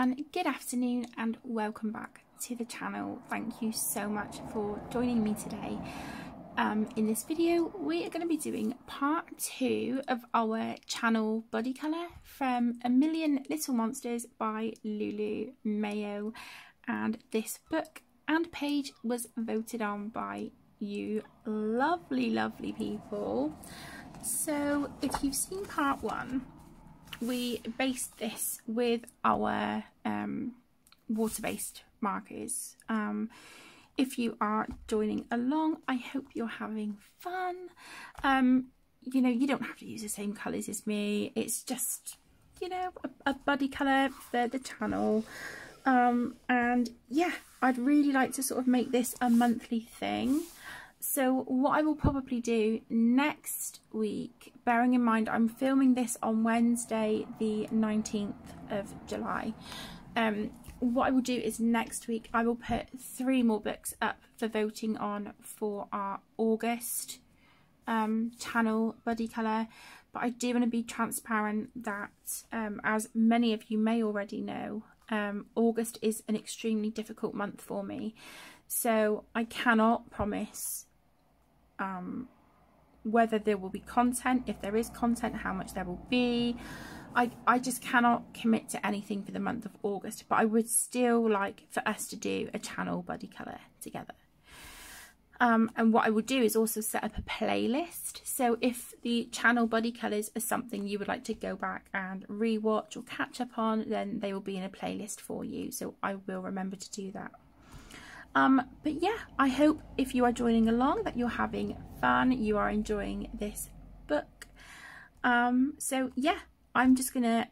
everyone, good afternoon and welcome back to the channel. Thank you so much for joining me today. In this video we are going to be doing part 2 of our channel body colour from A Million Little Monsters by Lulu Mayo, and this book and page was voted on by you lovely people. So if you've seen part 1, we based this with our water-based markers. If you are joining along, I hope you're having fun. You know, you don't have to use the same colours as me. It's just, you know, a buddy colour for the channel. And yeah, I'd really like to sort of make this a monthly thing. So what I will probably do next week, bearing in mind I'm filming this on Wednesday the 19th of July, what I will do is next week I will put 3 more books up for voting on for our August channel buddy colour. But I do want to be transparent that as many of you may already know, August is an extremely difficult month for me, so I cannot promise whether there will be content, if there is content, how much there will be. I just cannot commit to anything for the month of August, but I would still like for us to do a channel buddy colour together. And what I will do is also set up a playlist, so if the channel buddy colours are something you would like to go back and rewatch or catch up on, then they will be in a playlist for you, so I will remember to do that. But yeah, I hope if you are joining along that you're having fun, you are enjoying this book. So yeah, I'm just gonna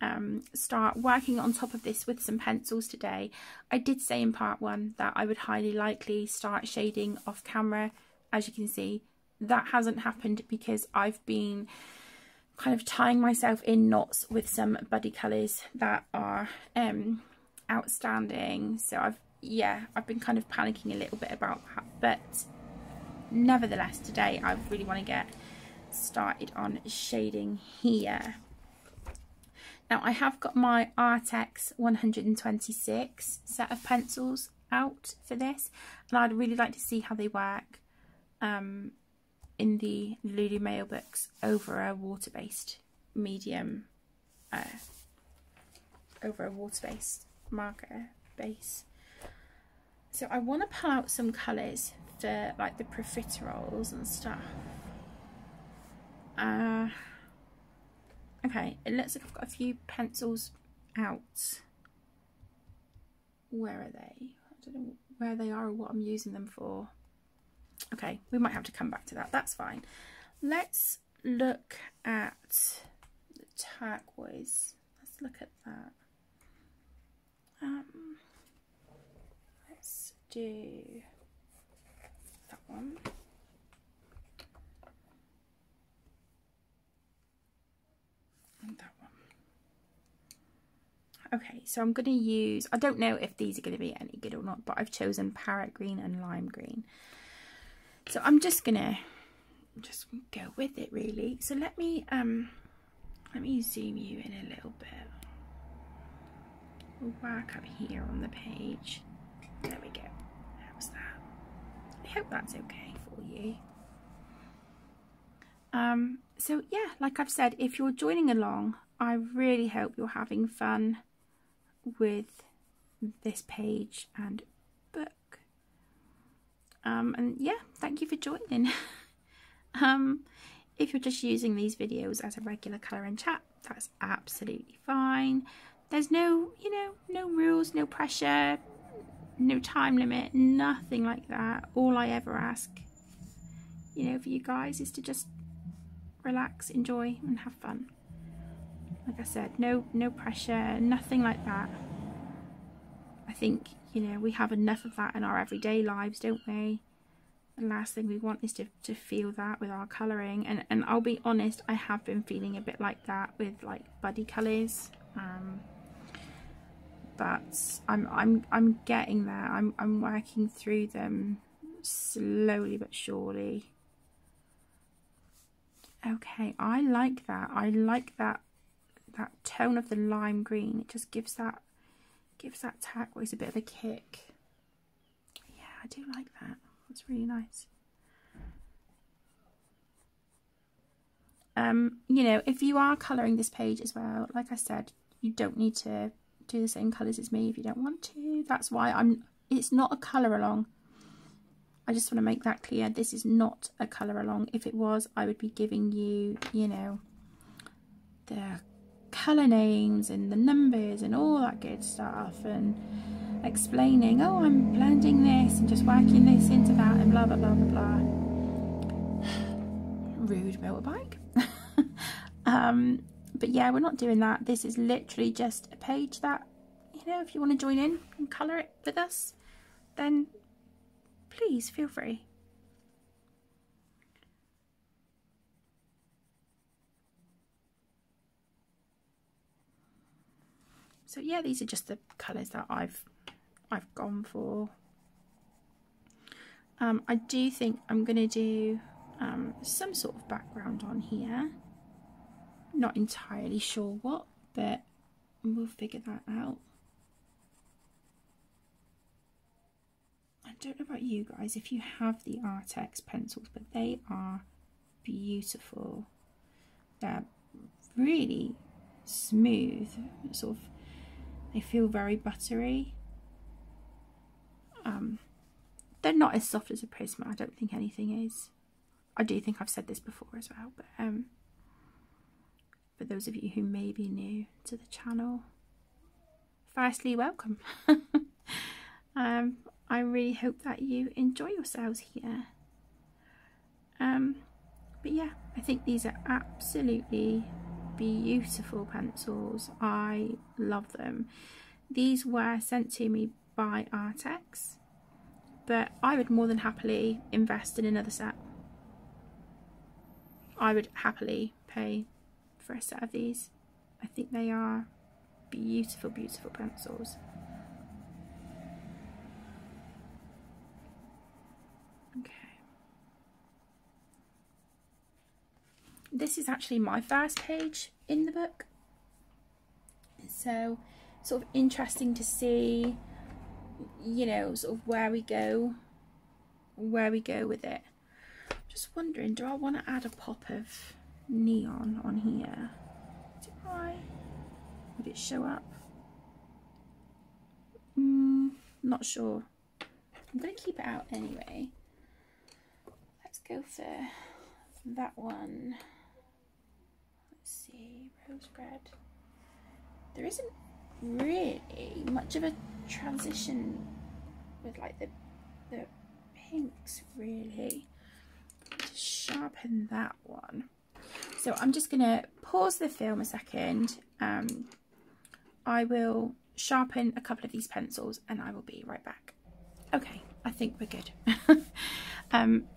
start working on top of this with some pencils today. I did say in part 1 that I would highly likely start shading off camera. As you can see, that hasn't happened because I've been kind of tying myself in knots with some buddy colours that are outstanding. So I've been kind of panicking a little bit about that, but nevertheless today I really want to get started on shading here. Now I have got my enjoyxx 126 set of pencils out for this, and I'd really like to see how they work in the Lulu Mayo books over a water-based medium, over a water-based marker base. So I want to pull out some colours for like the profiteroles and stuff. Okay, it looks like I've got a few pencils out. Where are they? I don't know where they are or what I'm using them for. Okay, we might have to come back to that. That's fine. Let's look at the turquoise. Let's look at that. Let's do that one. And that one. Okay, so I'm going to use, I don't know if these are going to be any good or not, but I've chosen parrot green and lime green. So I'm just going to go with it really. So let me zoom you in a little bit. We'll work up here on the page. There we go. How's that? I hope that's okay for you. So yeah, like I've said, if you're joining along, I really hope you're having fun with this page and book. And yeah, thank you for joining. If you're just using these videos as a regular colour and chat, that's absolutely fine. There's no, you know, no rules, no pressure, no time limit, nothing like that. All I ever ask, you know, for you guys is to just relax, enjoy and have fun. Like I said, no pressure, nothing like that. I think, you know, we have enough of that in our everyday lives, don't we? The last thing we want is to feel that with our colouring, and I'll be honest, I have been feeling a bit like that with like buddy colours. But I'm getting there. I'm working through them slowly but surely. Okay, I like that. I like that tone of the lime green. It just gives that Gives that turquoise a bit of a kick. Yeah, I do like that. That's really nice. You know, if you are colouring this page as well, like I said, you don't need to do the same colours as me if you don't want to. That's why it's not a colour along. I just want to make that clear. This is not a colour along. If it was, I would be giving you, you know, the colour names and the numbers and all that good stuff, and explaining, oh, I'm blending this and just working this into that and blah blah blah blah blah. Rude motorbike. But yeah, we're not doing that. This is literally just a page that, you know, if you want to join in and colour it with us, then please feel free. So yeah, these are just the colours that I've gone for. I do think I'm going to do some sort of background on here. Not entirely sure what, but we'll figure that out. I don't know about you guys if you have the enjoyxx pencils, but they are beautiful. They're really smooth, sort of, they feel very buttery. They're not as soft as a Prisma. I don't think anything is. I do think I've said this before as well, but for those of you who may be new to the channel, firstly, welcome. I really hope that you enjoy yourselves here. But yeah, I think these are absolutely beautiful pencils. I love them. These were sent to me by enjoyxx, but I would more than happily invest in another set. I would happily pay for a set of these. I think they are beautiful, beautiful pencils. Okay. This is actually my first page in the book, so sort of interesting to see, you know, sort of where we go with it. Just wondering, do I want to add a pop of neon on here? Do I? Would it show up? Not sure. I'm going to keep it out anyway. Let's go for that one. Let's see, rose red. There isn't really much of a transition with like the pinks really. To sharpen that one. So I'm just going to pause the film a second. I will sharpen a couple of these pencils and I will be right back. Okay, I think we're good.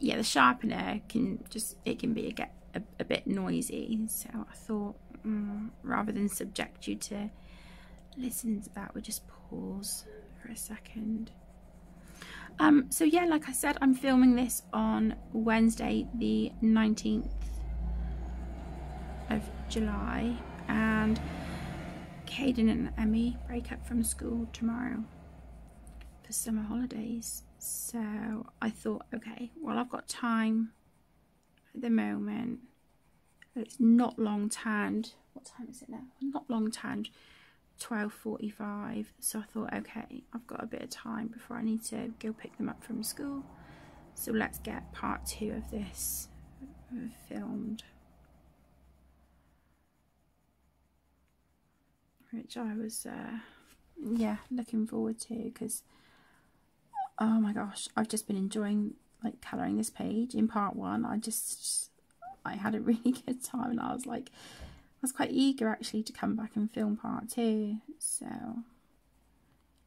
Yeah, the sharpener can be a bit noisy, so I thought rather than subject you to listen to that, we'll just pause for a second. So yeah, like I said, I'm filming this on Wednesday the 19th of July, and Caden and Emmy break up from school tomorrow for summer holidays. So I thought, okay, well, I've got time at the moment. It's not long turned. What time is it now? Not long turned 12:45. So I thought, okay, I've got a bit of time before I need to go pick them up from school. So let's get part 2 of this filmed, which I was yeah, looking forward to, because oh my gosh, I've just been enjoying like colouring this page. In part 1 I had a really good time, and I was quite eager actually to come back and film part 2. So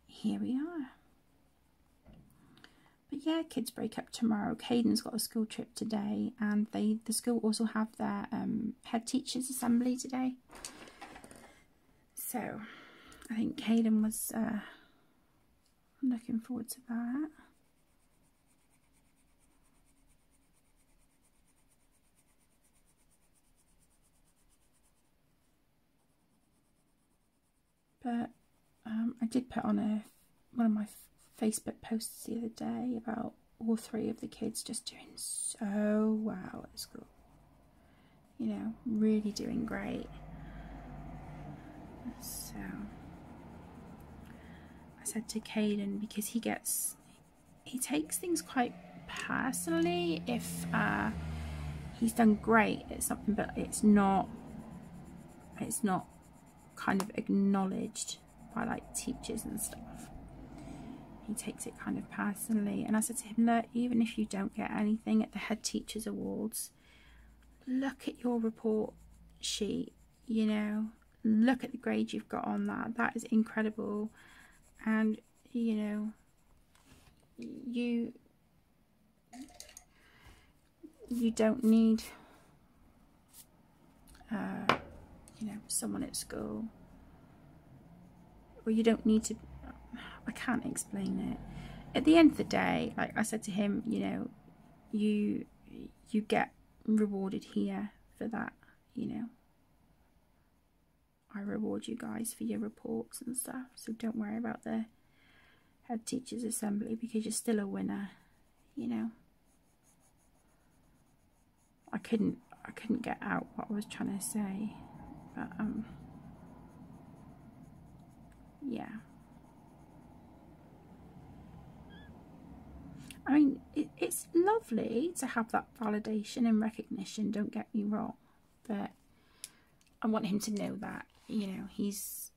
here we are. But yeah, kids break up tomorrow. Caden's got a school trip today, and the school also have their head teachers assembly today. So I think Caden was looking forward to that. But I did put on one of my Facebook posts the other day about all 3 of the kids just doing so well at school. You know, really doing great. So I said to Caden, because he takes things quite personally if he's done great at something, but it's not kind of acknowledged by like teachers and stuff. He takes it kind of personally, and I said to him, look, even if you don't get anything at the head teachers awards, look at your report sheet, you know, look at the grade you've got on that is incredible. And you know, you don't need you know, someone at school, or you don't need to, I can't explain it. At the end of the day, like I said to him, you know, you get rewarded here for that, you know. I reward you guys for your reports and stuff, so don't worry about the head teachers assembly, because you're still a winner, you know. I couldn't get out what I was trying to say, but yeah. I mean, it's lovely to have that validation and recognition, don't get me wrong, but I want him to know that, you know, he's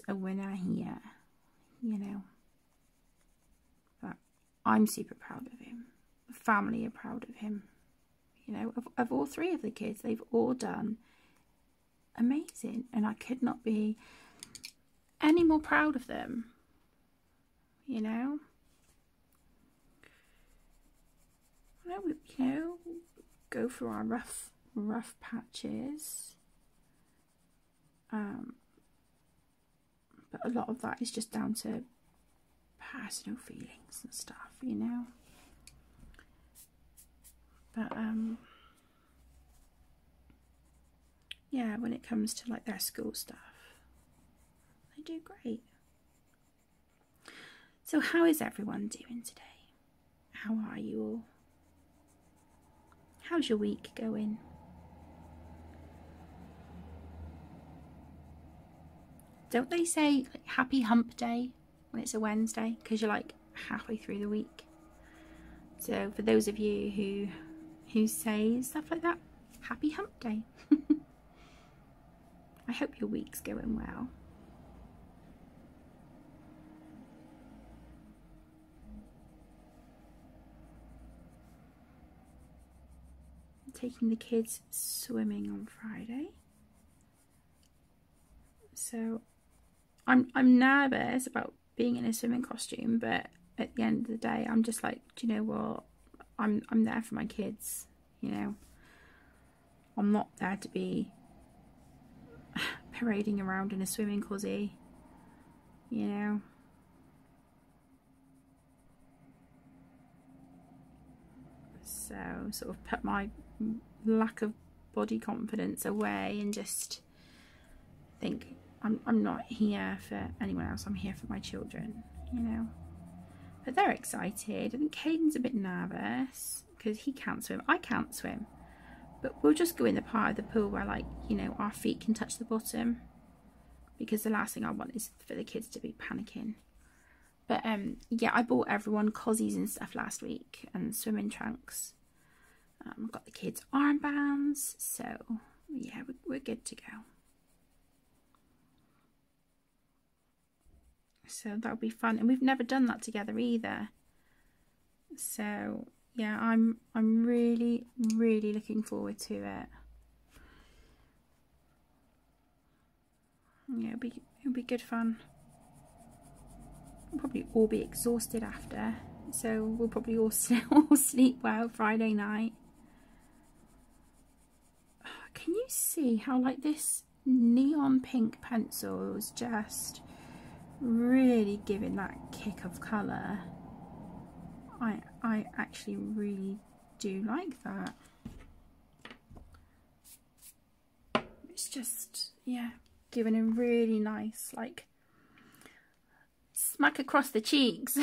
a winner here, you know. But I'm super proud of him. The family are proud of him. You know, of all 3 of the kids, they've all done amazing, and I could not be any more proud of them, you know. You know, go through our rough patches, but a lot of that is just down to personal feelings and stuff, you know. But yeah, when it comes to like their school stuff, they do great. So how is everyone doing today? How are you all? How's your week going? Don't they say like happy hump day when it's a Wednesday, because you're like halfway through the week? So for those of you who say stuff like that, happy hump day. I hope your week's going well. I'm taking the kids swimming on Friday. So I'm nervous about being in a swimming costume, but at the end of the day, I'm just like, do you know what? I'm there for my kids, you know. I'm not there to be parading around in a swimming cozy, you know. So sort of put my lack of body confidence away and just think I'm not here for anyone else, I'm here for my children, you know. But they're excited. I think Caden's a bit nervous because he can't swim. I can't swim. But we'll just go in the part of the pool where, like, you know, our feet can touch the bottom, because the last thing I want is for the kids to be panicking. But yeah, I bought everyone cozies and stuff last week and swimming trunks. I've got the kids armbands, so yeah, we're good to go. So that'll be fun, and we've never done that together either. So yeah, I'm really looking forward to it. Yeah, it'll be good fun. We'll probably all be exhausted after, so we'll probably all sleep well Friday night. Can you see how like this neon pink pencil is just really giving that kick of colour? I actually really do like that. It's just, yeah, giving a really nice, like, smack across the cheeks.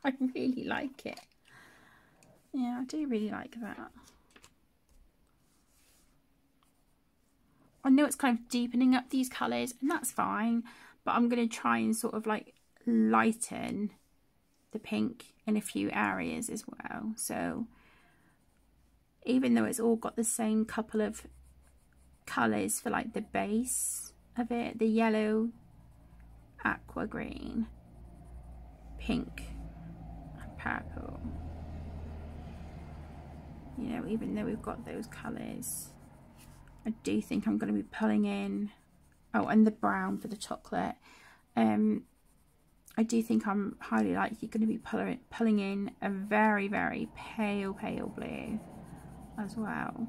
I really like it. Yeah, I do really like that. I know it's kind of deepening up these colours, and that's fine, but I'm going to try and sort of like lighten the pink in a few areas as well. So even though it's all got the same couple of colours for like the base of it, the yellow, aqua green, pink and purple, you know, even though we've got those colours, I do think I'm going to be pulling in, oh, and the brown for the chocolate. I do think I'm highly likely going to be pulling in a very, very pale blue as well.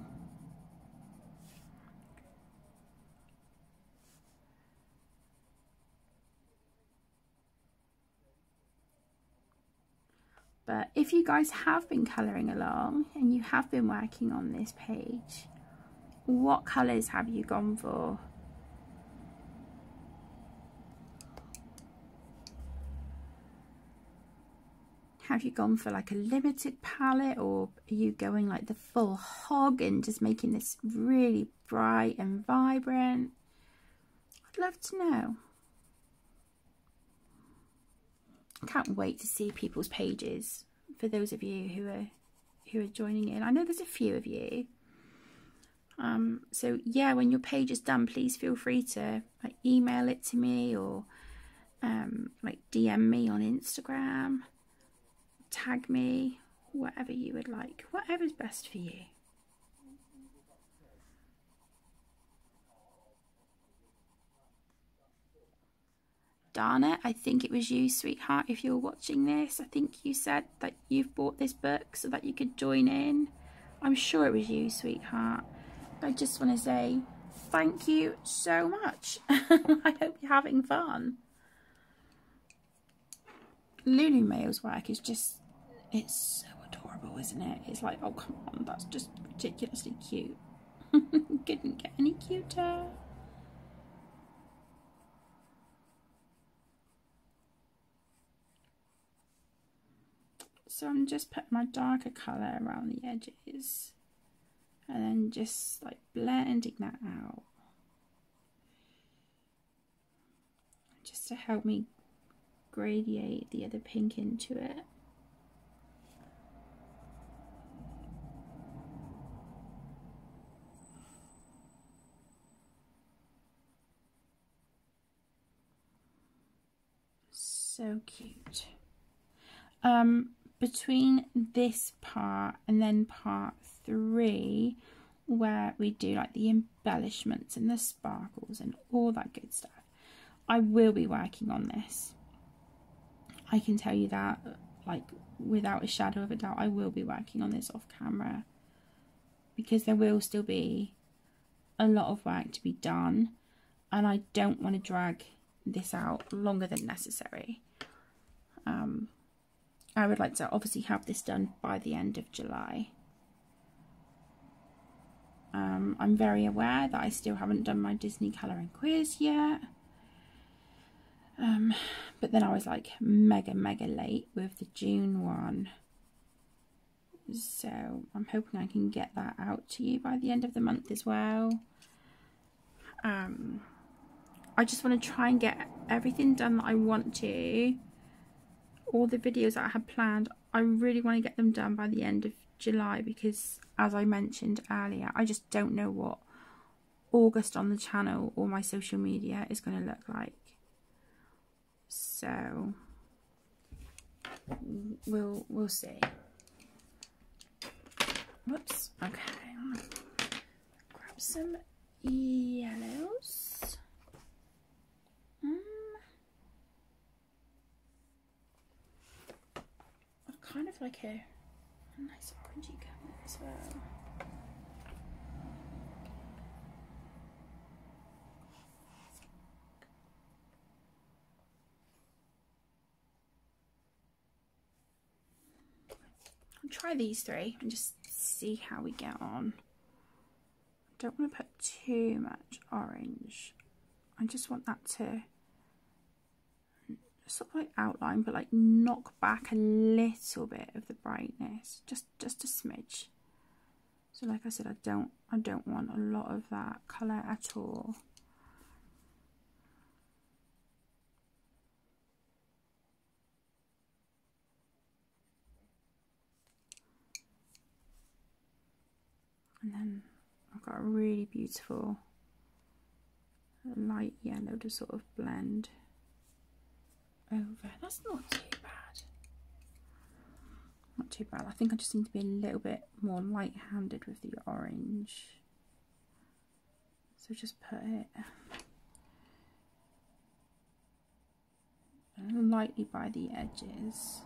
But if you guys have been colouring along and you have been working on this page, what colours have you gone for? Have you gone for like a limited palette, or are you going like the full hog and just making this really bright and vibrant? I'd love to know. I can't wait to see people's pages, for those of you who are joining in. I know there's a few of you. So yeah, when your page is done, please feel free to like email it to me, or like DM me on Instagram, tag me, whatever you would like, whatever's best for you. Dana, I think it was you, sweetheart, if you're watching this. I think you said that you've bought this book so that you could join in. I'm sure it was you, sweetheart. I just want to say thank you so much. I hope you're having fun. Lulu Mayo's work is just, it's so adorable, isn't it? It's like, oh come on, that's just ridiculously cute. Couldn't get any cuter. So I'm just putting my darker colour around the edges and then just like blending that out, just to help me gradiate the other pink into it. So cute. Between this part and then part 3, where we do like the embellishments and the sparkles and all that good stuff, I will be working on this. I can tell you that, like, without a shadow of a doubt, I will be working on this off camera, because there will still be a lot of work to be done, and I don't want to drag this out longer than necessary. I would like to obviously have this done by the end of July. I'm very aware that I still haven't done my Disney colouring quiz yet. But then I was like mega late with the June one. So I'm hoping I can get that out to you by the end of the month as well. I just want to try and get everything done that I want to. All the videos that I had planned, I really want to get them done by the end of July, because as I mentioned earlier, I just don't know what August on the channel or my social media is going to look like. So we'll see. Whoops. Okay, I'm gonna grab some yellows. Kind of like a nice orangey colour as well. I'll try these 3 and just see how we get on. I don't want to put too much orange. I just want that to sort of like outline, but like knock back a little bit of the brightness, just a smidge. So like I said, I don't want a lot of that colour at all. And then I've got a really beautiful light yellow to sort of blend over. That's not too bad. Not too bad. I think I just need to be a little bit more light-handed with the orange. So just put it lightly by the edges.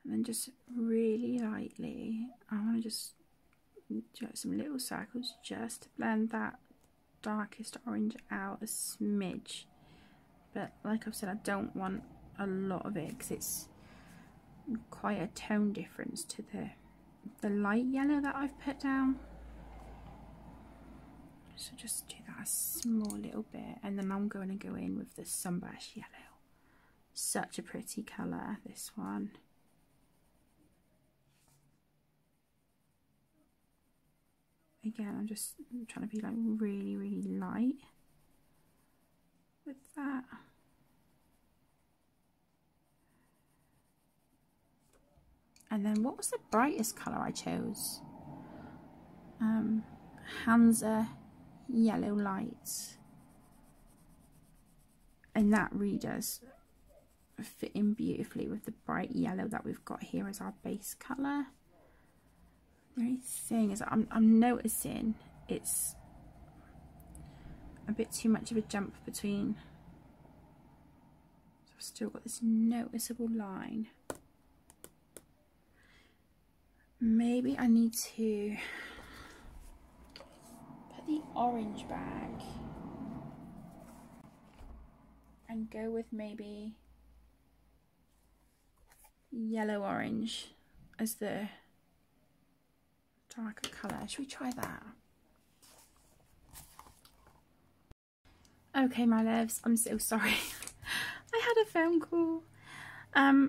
And then just really lightly, I want to just do some little circles just to blend that darkest orange out a smidge. But like I've said, I don't want a lot of it because it's quite a tone difference to the light yellow that I've put down. So just do that a small little bit, and then I'm going to go in with the sunburst yellow. Such a pretty colour, this one. Again, I'm just trying to be like really, really light with that. And then what was the brightest colour I chose? Hansa Yellow Lights. And that really does fit in beautifully with the bright yellow that we've got here as our base colour. The only thing is I'm noticing it's a bit too much of a jump between. So I've still got this noticeable line. Maybe I need to put the orange back and go with maybe yellow orange as the darker colour. Should we try that? Okay, my loves, I'm so sorry. I had a phone call.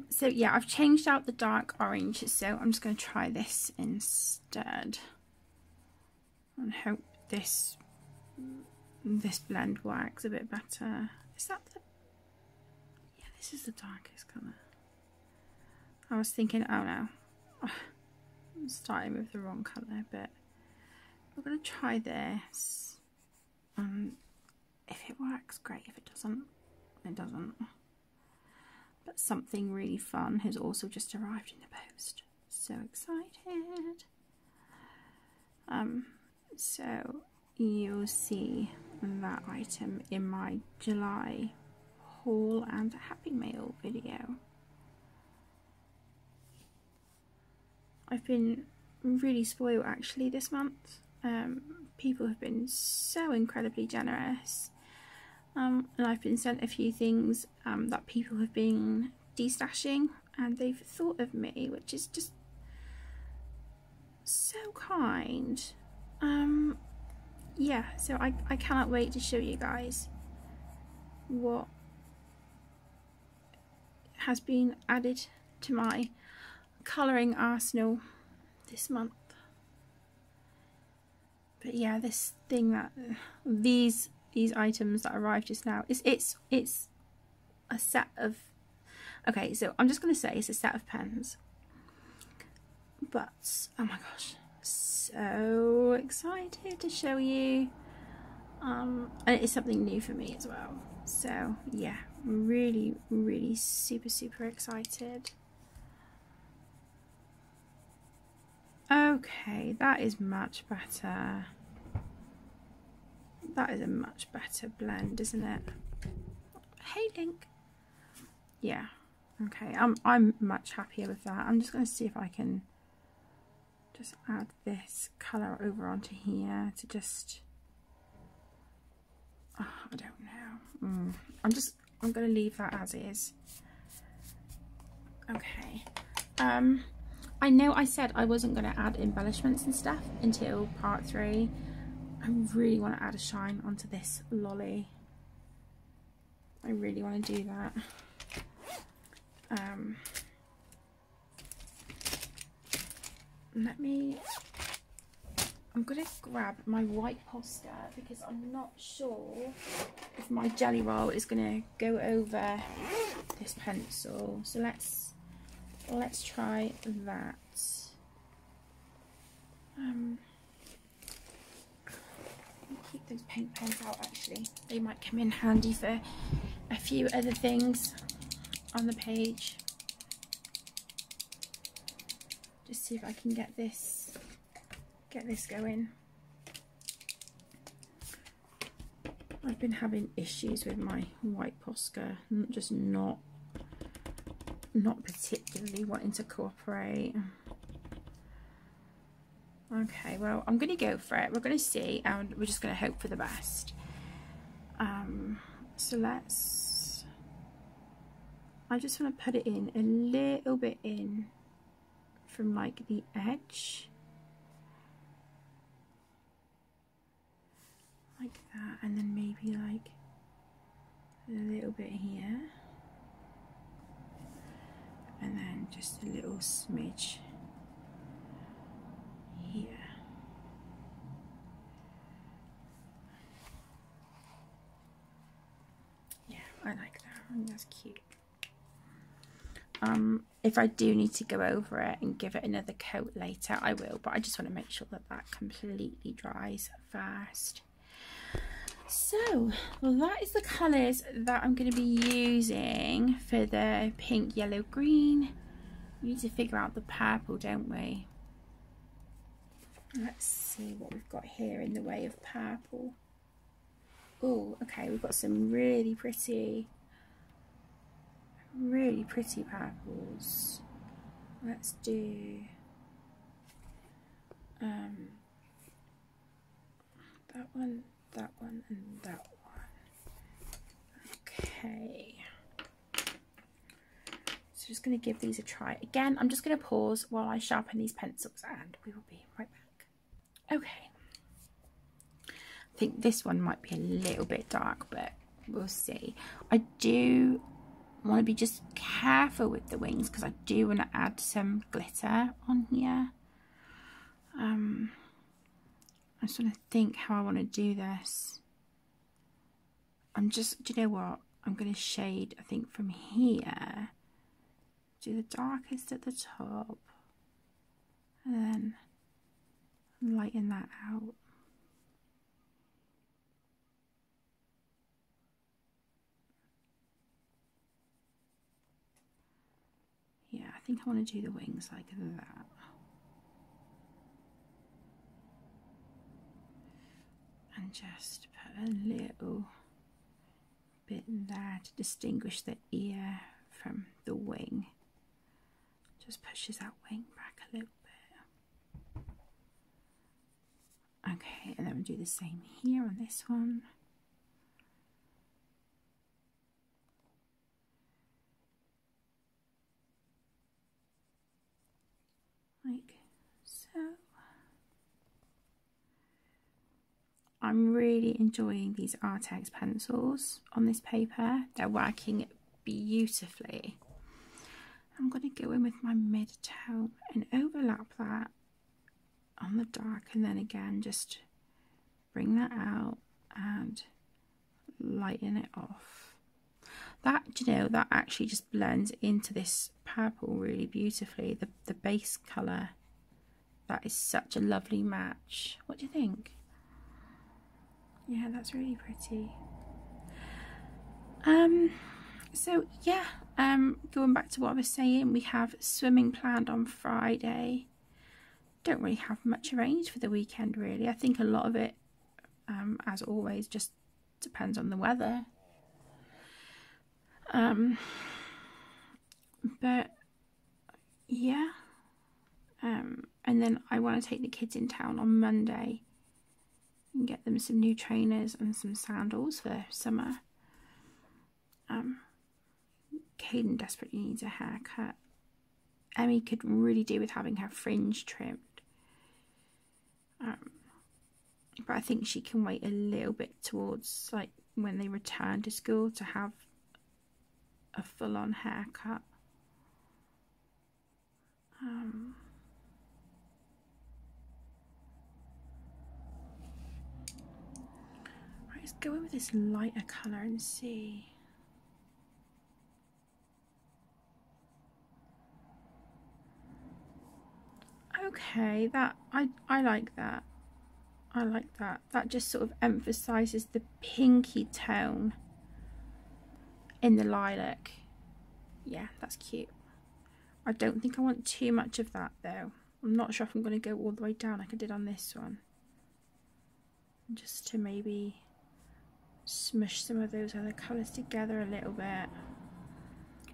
So yeah, I've changed out the dark orange, so I'm just going to try this instead and hope this blend works a bit better. Is that the... yeah, this is the darkest colour. I was thinking, oh no, I'm starting with the wrong colour, but we're going to try this. If it works, great. If it doesn't, it doesn't. But something really fun has also just arrived in the post. So excited. So you'll see that item in my July haul and Happy Mail video. I've been really spoiled actually this month. People have been so incredibly generous. And I've been sent a few things that people have been destashing, and they've thought of me, which is just so kind. Yeah, so I cannot wait to show you guys what has been added to my colouring arsenal this month. But yeah, this thing that these items that arrived just now, it's a set of, okay, so I'm just going to say it's a set of pens, but oh my gosh, so excited to show you. And it's something new for me as well, so yeah, really super excited. Okay, that is much better. That is a much better blend, isn't it? Hey, Link. Yeah. Okay, I'm much happier with that. I'm just going to see if I can just add this colour over onto here to just... oh, I don't know. I'm going to leave that as is. Okay. I know I said I wasn't going to add embellishments and stuff until part 3. I really want to add a shine onto this lolly. I really want to do that. I'm going to grab my white poster because I'm not sure if my jelly roll is going to go over this pencil. So let's try that. Keep those paint pens out, actually. They might come in handy for a few other things on the page. Just see if I can get this going. I've been having issues with my white Posca, just not particularly wanting to cooperate. Okay, well, I'm going to go for it. We're going to see, and we're just going to hope for the best. So I just want to put it in a little bit in from like the edge. Like that, and then maybe like a little bit here. And then just a little smidge here. Yeah, I like that. I think that's cute. If I do need to go over it and give it another coat later, I will, but I just want to make sure that that completely dries first. So, well, that is the colours that I'm going to be using for the pink, yellow, green. We need to figure out the purple, don't we? Let's see what we've got here in the way of purple. Oh, okay, we've got some really pretty purples. Let's do that one, and that one. Okay. So just going to give these a try. Again, I'm just going to pause while I sharpen these pencils and we will be right back. Okay. I think this one might be a little bit dark, but we'll see. I do want to be just careful with the wings because I do want to add some glitter on here. I just want to think how I want to do this. Do you know what? I'm going to shade, I think, from here. Do the darkest at the top. And then lighten that out. Yeah, I think I want to do the wings like that. And just put a little bit there to distinguish the ear from the wing. Just pushes that wing back a little bit. Okay, and then we'll do the same here on this one. Like so. I'm really enjoying these enjoyxx pencils on this paper. They're working beautifully. I'm going to go in with my mid-tone and overlap that on the dark, and then again just bring that out and lighten it off. That, you know, that actually just blends into this purple really beautifully. The base colour, that is such a lovely match. What do you think? Yeah, that's really pretty. So yeah, going back to what I was saying, we have swimming planned on Friday. Don't really have much arranged for the weekend really. I think a lot of it, as always, just depends on the weather. But yeah, and then I want to take the kids in town on Monday and get them some new trainers and some sandals for summer. Hayden desperately needs a haircut. Emmy could really do with having her fringe trimmed. But I think she can wait a little bit towards like when they return to school to have a full-on haircut. Right, let's go in with this lighter colour and see. Okay, that I like that. I like that. That just sort of emphasises the pinky tone in the lilac. Yeah, that's cute. I don't think I want too much of that though. I'm not sure if I'm going to go all the way down like I did on this one. Just to maybe smush some of those other colours together a little bit.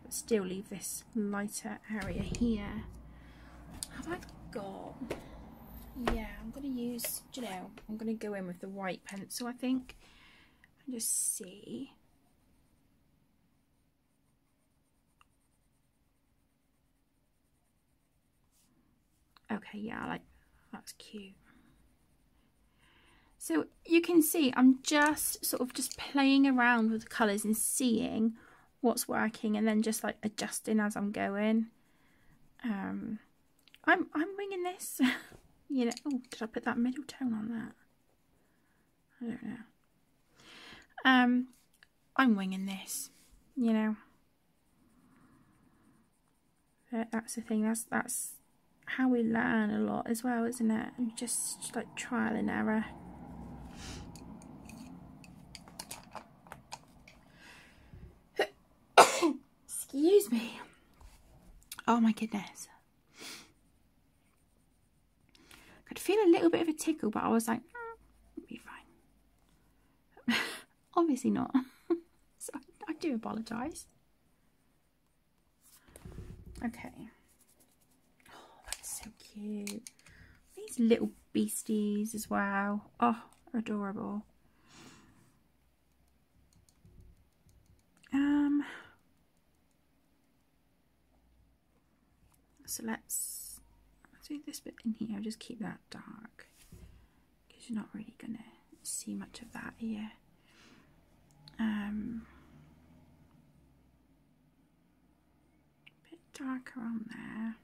But still leave this lighter area here. Have I got... Yeah, I'm going to use, you know, I'm going to go in with the white pencil, I think. And just see. Okay, yeah, I like that's cute. So you can see I'm just sort of just playing around with the colours and seeing what's working and then just like adjusting as I'm going. I'm winging this. You know, oh, did I put that middle tone on that? I don't know. I'm winging this, you know. That's the thing, that's how we learn a lot as well, isn't it? We just like trial and error. Excuse me. Oh my goodness. I could feel a little bit of a tickle, but I was like, it'll be fine. Obviously not. So I do apologise. Okay. Oh, that's so cute. These little beasties as well. Oh, adorable. So let's do this bit in here. I'll just keep that dark because you're not really gonna see much of that here. A bit darker on there.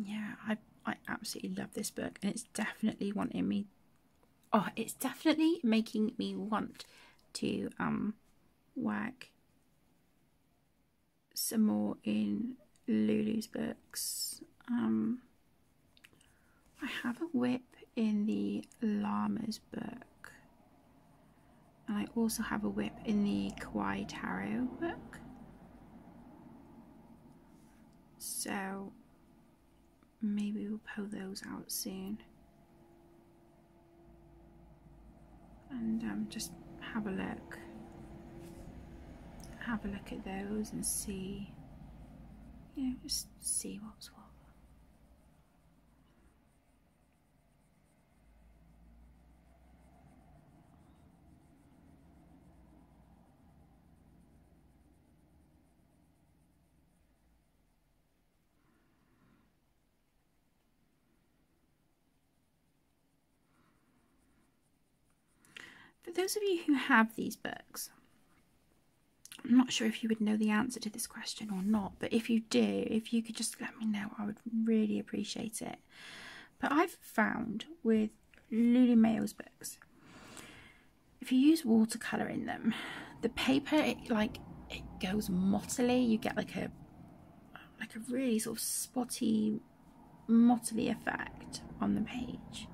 Yeah, I absolutely love this book, and it's definitely wanting me. Oh, it's definitely making me want to work some more in Lulu's books. I have a whip in the Llamas book, and I also have a whip in the Kawaii Tarot book. So maybe we'll pull those out soon and just have a look at those and see, you know, just see what's what. For those of you who have these books, I'm not sure if you would know the answer to this question or not, but if you do, if you could just let me know, I would really appreciate it. But I've found with Lulu Mayo's books, if you use watercolour in them, the paper, it goes mottily. You get like a really sort of spotty, mottly effect on the page.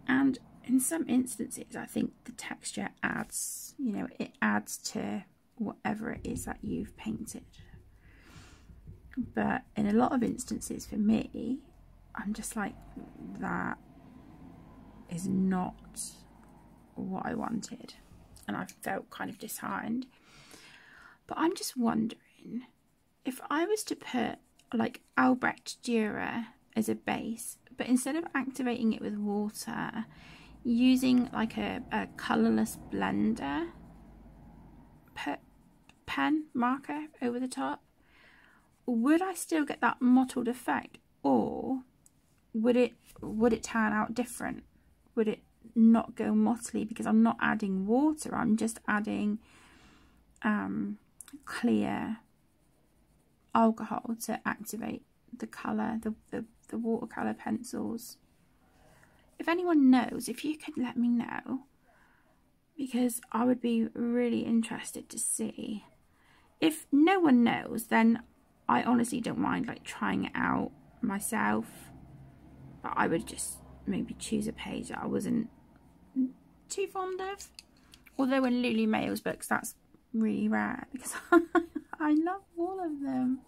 And in some instances, I think the texture adds, you know, it adds to whatever it is that you've painted. But in a lot of instances for me, I'm just like, that is not what I wanted. And I felt kind of disheartened. But I'm just wondering, if I was to put like Albrecht Dürer as a base, but instead of activating it with water, using like a colourless blender, put pen marker over the top, would I still get that mottled effect, or would it turn out different? Would it not go mottly because I'm not adding water, I'm just adding clear alcohol to activate the colour, the watercolour pencils? If anyone knows, if you could let me know, because I would be really interested to see. If no one knows, then I honestly don't mind like trying it out myself, but I would just maybe choose a page that I wasn't too fond of. Although in Lulu Mayo's books that's really rare, because I love all of them.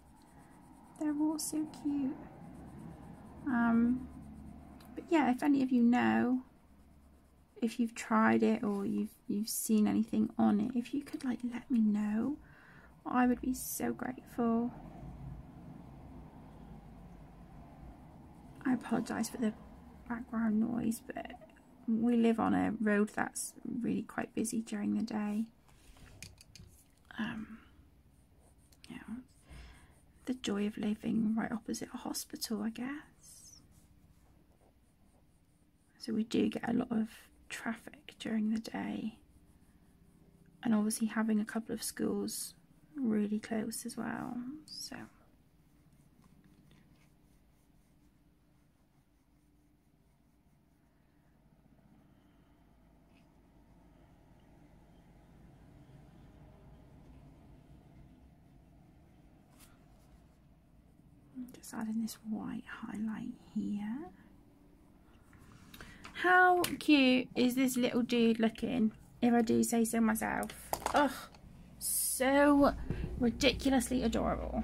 They're all so cute. But yeah, if any of you know, if you've tried it or you've seen anything on it, if you could like let me know, I would be so grateful. I apologise for the background noise, but we live on a road that's really quite busy during the day. You know, the joy of living right opposite a hospital, I guess. So we do get a lot of traffic during the day, and obviously having a couple of schools really close as well, so just adding this white highlight here. How cute is this little dude looking, if I do say so myself? Ugh, so ridiculously adorable.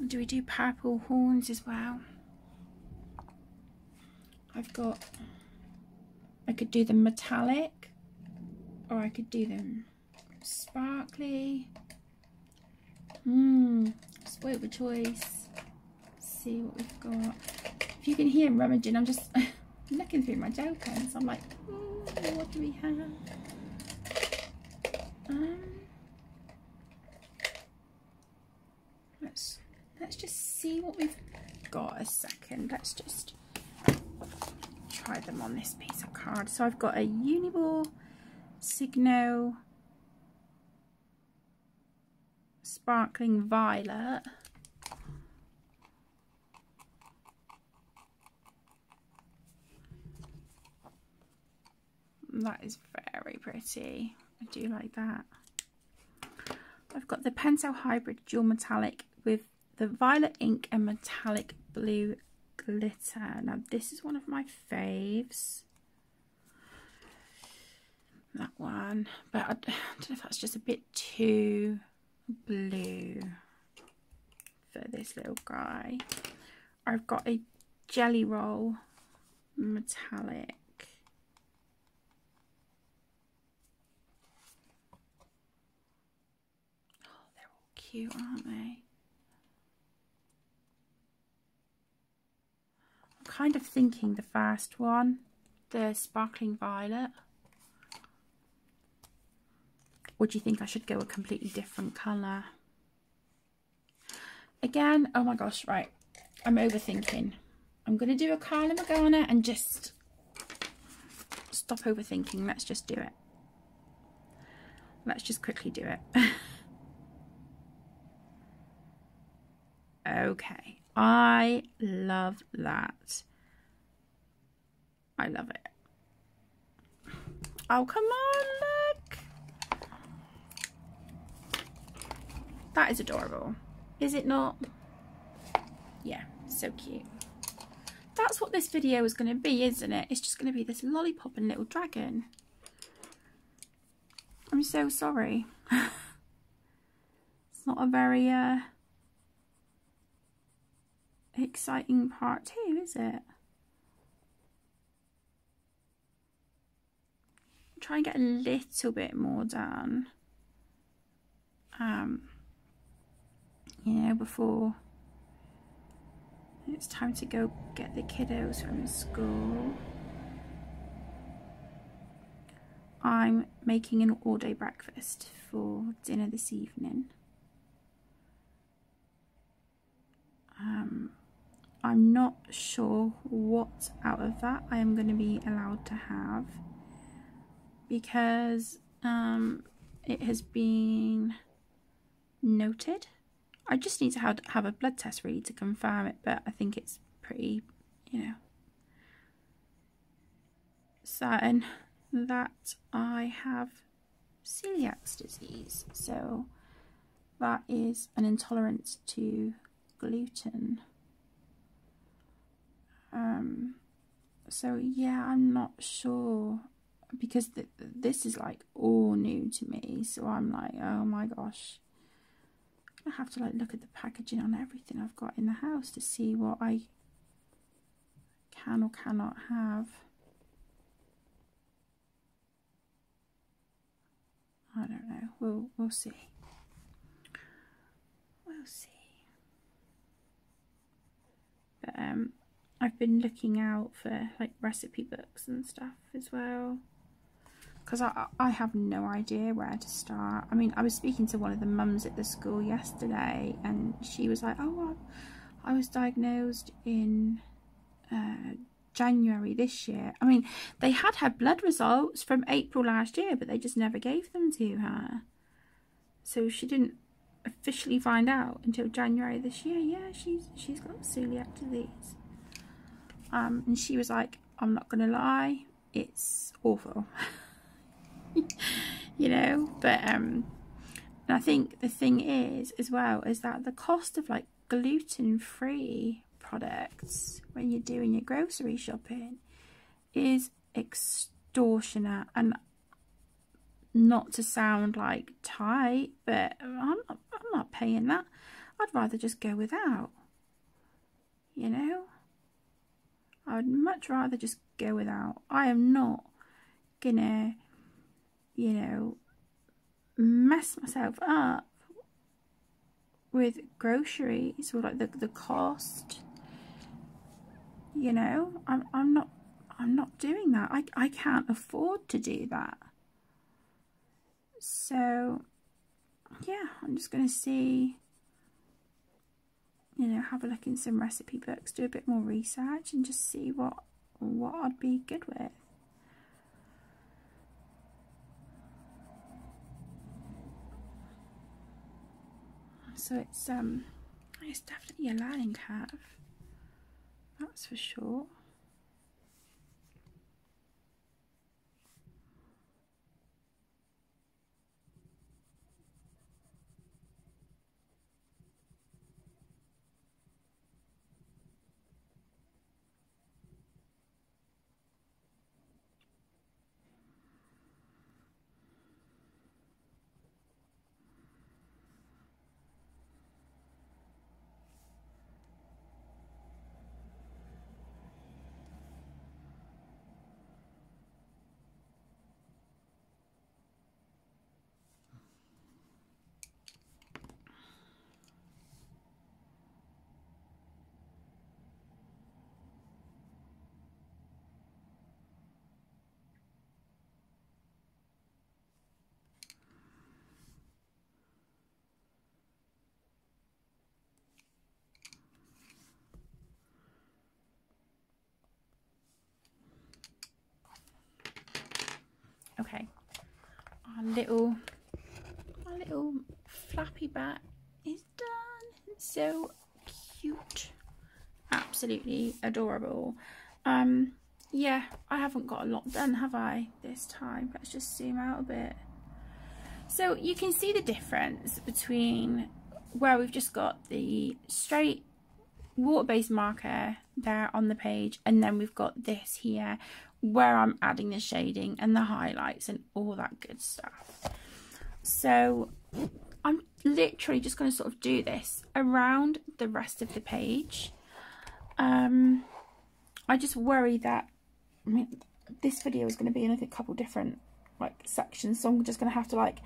Do we do purple horns as well? I could do them metallic, or I could do them sparkly. Spoiled for choice. Let's see what we've got. If you can hear him rummaging, I'm just looking through my gel pens. I'm like, what do we have? Let's just see what we've got a second. Let's just try them on this piece of card. So I've got a Uniball Signo Sparkling Violet. That is very pretty. I do like that. I've got the Pentel Hybrid Dual Metallic with the violet ink and metallic blue glitter. Now this is one of my faves. That one. But I don't know if that's just a bit too blue for this little guy. I've got a Jelly Roll Metallic. Cute, aren't they? I'm kind of thinking the first one, the Sparkling Violet. Or do you think I should go a completely different colour? Again, oh my gosh, right. I'm overthinking. I'm going to do a Carla Morgana and just stop overthinking. Let's just do it. Let's just quickly do it. Okay, I love that. I love it. Oh, come on, look. That is adorable. Is it not? Yeah, so cute. that's what this video is going to be, isn't it? It's just going to be this lollipop and little dragon. I'm so sorry. It's not a very exciting part 2, is it? Try and get a little bit more done. You know, before it's time to go get the kiddos from school. I'm making an all-day breakfast for dinner this evening. I'm not sure what out of that I am going to be allowed to have, because it has been noted. I just need to have a blood test really to confirm it, but I think it's pretty, you know, certain that I have celiac disease. So that is an intolerance to gluten. So yeah, I'm not sure, because this is like all new to me, so I'm like, oh my gosh, I have to like look at the packaging on everything I've got in the house to see what I can or cannot have. I don't know. We'll see. We'll see. But I've been looking out for like recipe books and stuff as well, because I have no idea where to start. I mean, I was speaking to one of the mums at the school yesterday, and she was like, oh, I was diagnosed in January this year. I mean, they had her blood results from April last year, but they just never gave them to her. So she didn't officially find out until January this year. Yeah, she's got celiac disease. And she was like, I'm not gonna lie, it's awful. You know, but and I think the thing is as well is that the cost of like gluten-free products when you're doing your grocery shopping is extortionate. And not to sound like tight, but I'm not paying that. I'd rather just go without, you know. I would much rather just go without. I am not gonna, you know, mess myself up with groceries or like the cost. You know, I'm not doing that. I can't afford to do that. So yeah, I'm just gonna see, you know, have a look in some recipe books, do a bit more research, and just see what I'd be good with. So it's definitely a learning curve, that's for sure. Okay, our little flappy bat is done. It's so cute, absolutely adorable. Yeah, I haven't got a lot done, have I, this time? Let's just zoom out a bit. So you can see the difference between where we've just got the straight water-based marker there on the page, and then we've got this here where I'm adding the shading and the highlights and all that good stuff. So I'm literally just going to sort of do this around the rest of the page. I just worry that, I mean, this video is going to be in like a couple different like sections, so I'm just going to have to like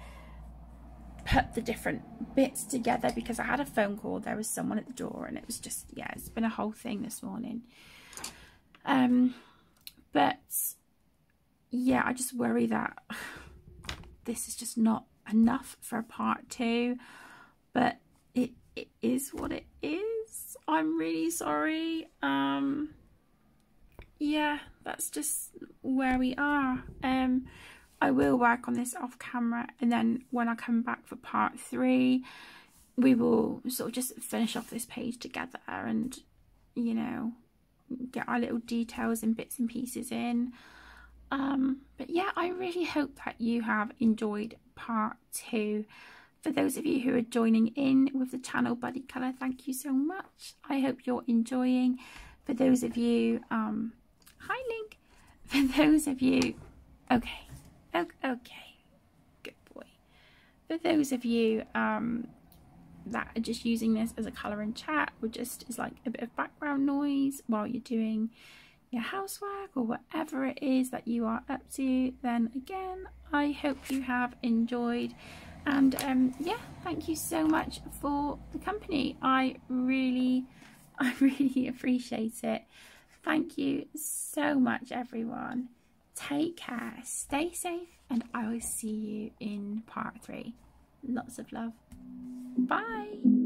put the different bits together, because I had a phone call, there was someone at the door, and it was just, yeah, it's been a whole thing this morning. But yeah, I just worry that this is just not enough for a part 2, but it is what it is. I'm really sorry. Yeah, that's just where we are. I will work on this off camera, and then when I come back for part 3, we will sort of just finish off this page together and, you know, get our little details and bits and pieces in. But yeah, I really hope that you have enjoyed part 2. For those of you who are joining in with the channel Buddy Colour, thank you so much. I hope you're enjoying. For those of you, hi Link. For those of you, okay, good boy. For those of you that are just using this as a colour and chat, or just as like a bit of background noise while you're doing your housework or whatever it is that you are up to, then again, I hope you have enjoyed. And yeah, thank you so much for the company. I really appreciate it. Thank you so much, everyone. Take care, stay safe, and I will see you in part 3. Lots of love. Bye.